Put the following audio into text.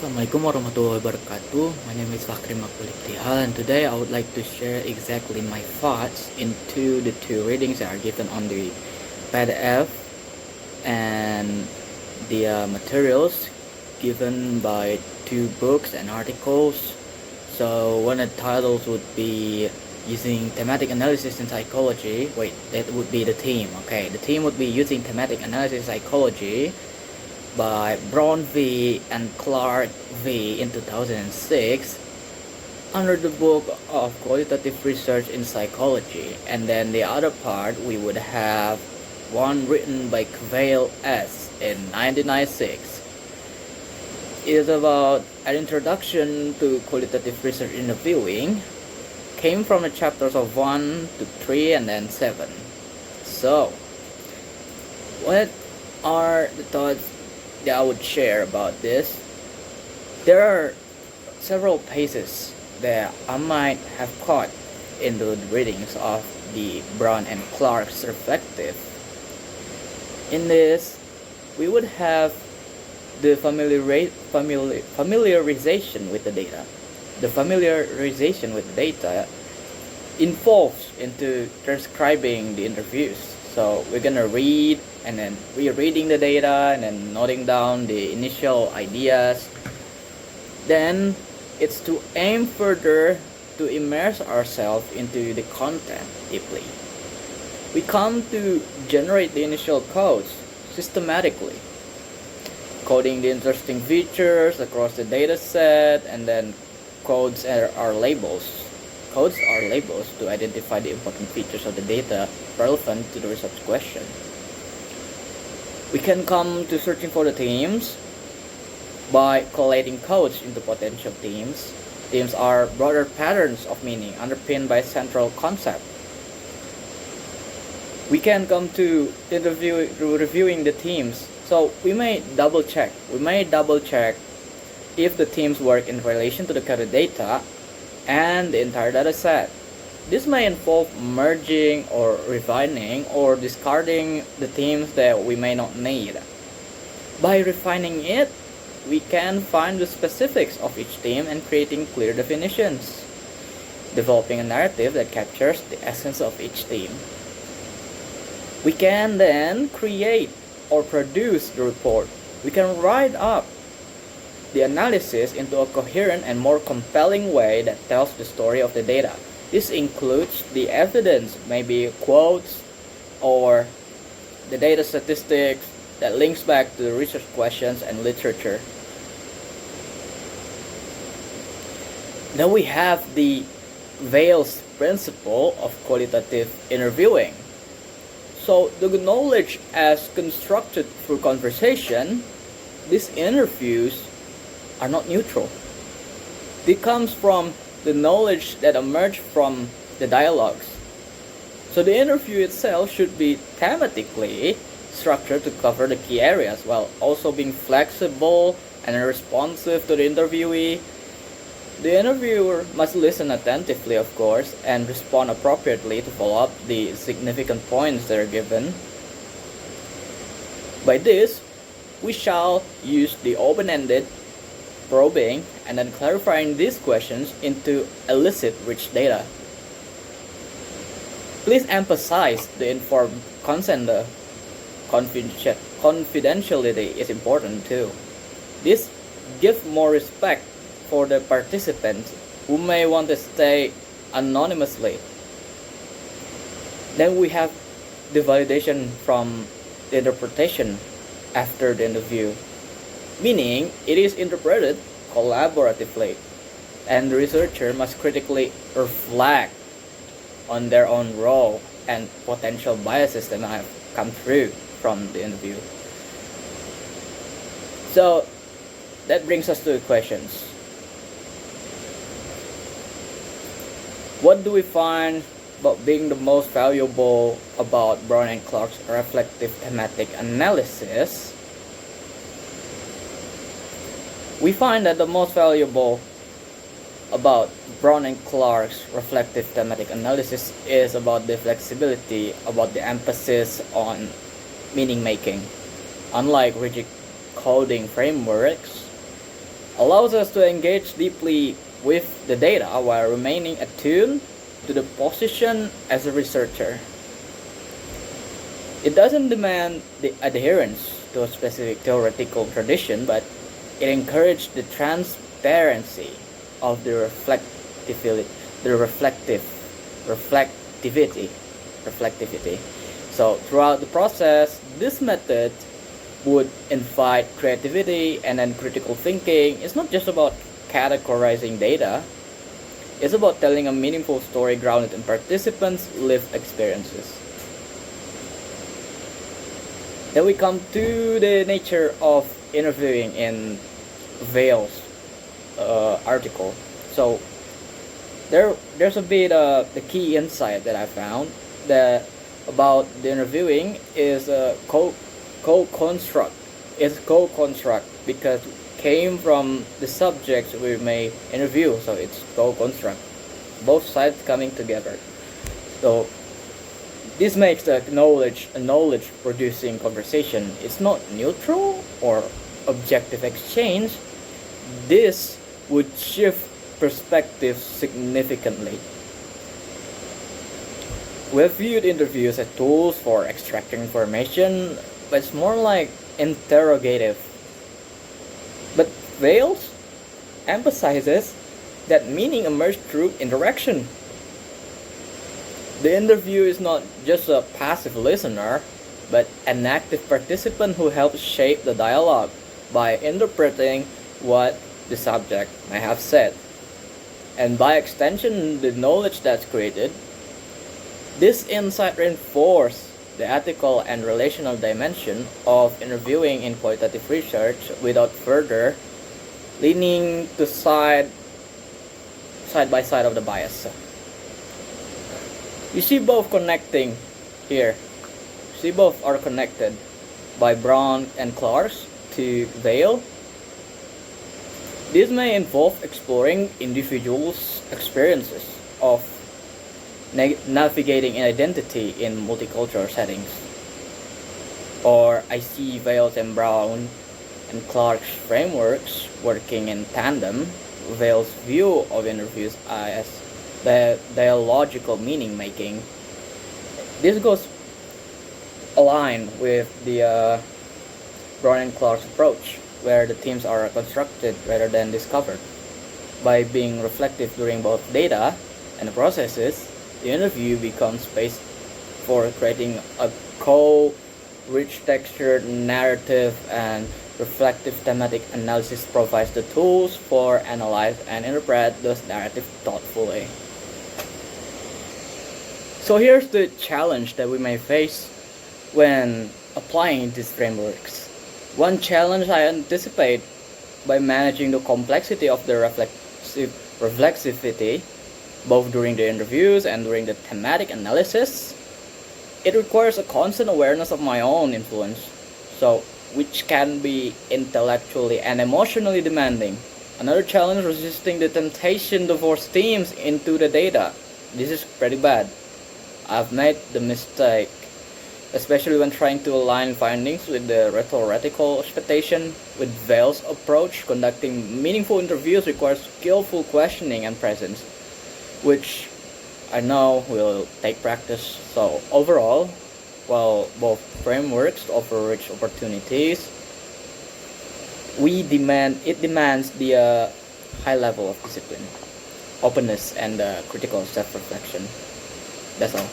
Assalamualaikum warahmatullahi wabarakatuh. My name is Fakhri and today I would like to share exactly my thoughts into the two readings that are given on the PDF and the materials given by two books and articles. So one of the titles would be using thematic analysis in psychology. Wait, that would be the theme. Okay, the theme would be using thematic analysis in psychology by Brown v. and Clark v. in 2006 under the book of qualitative research in psychology. And then the other part we would have one written by Cavell S. in 1996. It is about an introduction to qualitative research interviewing. Came from the chapters of 1 to 3 and then 7. So, what are the thoughts that I would share about this? There are several pages that I might have caught in the readings of the Brown and Clark's reflective. In this, we would have the familiarization with the data. The familiarization with the data involves into transcribing the interviews. So we're gonna read and then rereading the data and then noting down the initial ideas. Then it's to aim further to immerse ourselves into the content deeply. We come to generate the initial codes systematically, coding the interesting features across the data set, and then codes are labels. Codes are labels to identify the important features of the data relevant to the research question. We can come to searching for the themes by collating codes into potential themes. Themes are broader patterns of meaning underpinned by central concept. We can come to reviewing the themes. So we may double check if the themes work in relation to the coded data and the entire data set. This may involve merging or refining or discarding the themes that we may not need. By refining it, we can find the specifics of each theme and creating clear definitions, developing a narrative that captures the essence of each theme. We can then create or produce the report. We can write up the analysis into a coherent and more compelling way that tells the story of the data. This includes the evidence, maybe quotes or the data statistics that links back to the research questions and literature. Then we have the Vail's principle of qualitative interviewing. So the knowledge as constructed through conversation, these interviews are not neutral. It comes from the knowledge that emerged from the dialogues. So the interview itself should be thematically structured to cover the key areas while also being flexible and responsive to the interviewee. The interviewer must listen attentively, of course, and respond appropriately to follow up the significant points that are given. By this, we shall use the open-ended, probing, and then clarifying these questions into elicit rich data. Please emphasize the informed consent. Confidentiality is important too. This gives more respect for the participants who may want to stay anonymously. Then we have the validation from the interpretation after the interview, meaning it is interpreted collaboratively, and the researcher must critically reflect on their own role and potential biases that might have come through from the interview. So that brings us to the questions. What do we find about being the most valuable about Brown and Clark's reflective thematic analysis? We find that the most valuable about Brown and Clark's reflective thematic analysis is about the flexibility, about the emphasis on meaning making. Unlike rigid coding frameworks, allows us to engage deeply with the data while remaining attuned to the position as a researcher. It doesn't demand the adherence to a specific theoretical tradition, but it encourages the transparency of the reflectivity. So throughout the process, this method would invite creativity and then critical thinking. It's not just about categorizing data, it's about telling a meaningful story grounded in participants' lived experiences. Then we come to the nature of interviewing in Vale's article. So there's a bit the key insight that I found that about the interviewing is a co-construct. It's co-construct because it came from the subjects we may interview, so it's co-construct. Both sides coming together. So this makes the knowledge producing conversation. It's not neutral or objective exchange. This would shift perspective significantly. We've viewed interviews as tools for extracting information, but it's more like interrogative. But Wales emphasizes that meaning emerges through interaction. The interview is not just a passive listener, but an active participant who helps shape the dialogue by interpreting what the subject may have said. And by extension, the knowledge that's created. This insight reinforces the ethical and relational dimension of interviewing in qualitative research without further leaning to side by side of the bias. You see both connecting here. You see both are connected by Brown and Clark to Vale. This may involve exploring individuals' experiences of navigating identity in multicultural settings. Or I see Vales and Brown and Clark's frameworks working in tandem. Vale's view of interviews as the dialogical meaning making. This goes aligned with the Brown and Clark's approach, where the themes are constructed rather than discovered. By being reflective during both data and the processes, the interview becomes space for creating a rich textured narrative, and reflective thematic analysis provides the tools for analyze and interpret those narratives thoughtfully. So here's the challenge that we may face when applying these frameworks. One challenge I anticipate by managing the complexity of the reflexivity, both during the interviews and during the thematic analysis, it requires a constant awareness of my own influence, so which can be intellectually and emotionally demanding. Another challenge resisting the temptation to force themes into the data. This is pretty bad. I've made the mistake, especially when trying to align findings with the rhetorical expectation. With Vale's approach, conducting meaningful interviews requires skillful questioning and presence, which I know will take practice. So overall, while both frameworks offer rich opportunities, it demands the high level of discipline, openness, and critical self-reflection. That's all.